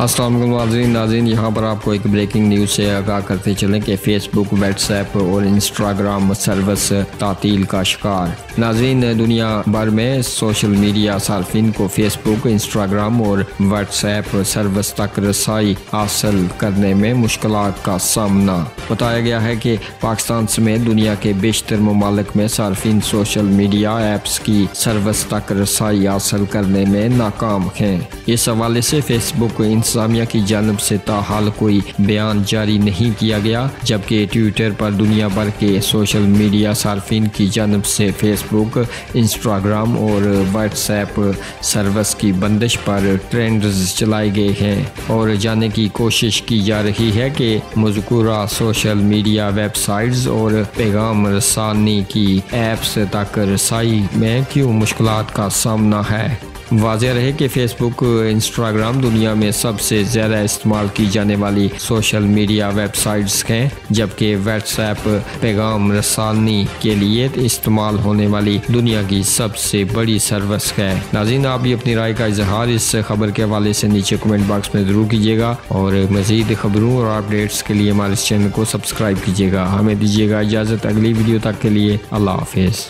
अस्सलाम वालेकुम नाज़रीन, यहाँ पर आपको एक ब्रेकिंग न्यूज़ से आगाह करते चलें कि फ़ेसबुक, व्हाट्सएप और इंस्टाग्राम सर्विस तातील का शिकार। नाज़रीन, दुनिया भर में सोशल मीडिया सार्फिन को फ़ेसबुक, इंस्टाग्राम और व्हाट्सएप सर्विस तक रसाई हासिल करने में मुश्किलात का सामना। बताया गया है कि पाकिस्तान समेत दुनिया के बेशतर ममालिक में सार्फिन सोशल मीडिया ऐप्स की सर्विस तक रसाई हासिल करने में नाकाम हैं। इस हवाले से फ़ेसबुक इंतज़ामिया की जानब से ताहाल कोई बयान जारी नहीं किया गया, जबकि ट्विटर पर दुनिया भर के सोशल मीडिया सार्फिन की जानब से फ़ेसबुक, इंस्टाग्राम और व्हाट्सएप सर्विस की बंदिश पर ट्रेंड्स चलाए गए हैं और जानने की कोशिश की जा रही है कि मज़कूरा सोशल मीडिया वेबसाइट्स और पैगाम रसानी की ऐप्स तक रसाई में क्यों मुश्किलात का सामना है। वाज़ेह रहे कि फ़ेसबुक, इंस्टाग्राम दुनिया में सबसे ज़्यादा इस्तेमाल की जाने वाली सोशल मीडिया वेबसाइट्स हैं, जबकि व्हाट्सएप पैगाम रसानी के लिए इस्तेमाल होने वाली दुनिया की सबसे बड़ी सर्विस है। नाज़रीन, आप भी अपनी राय का इजहार इस खबर के हवाले से नीचे कमेंट बॉक्स में ज़रूर कीजिएगा और मज़ीद खबरों और अपडेट्स के लिए हमारे इस चैनल को सब्सक्राइब कीजिएगा। हमें दीजिएगा इजाज़त, अगली वीडियो तक के लिए अल्लाह हाफिज़।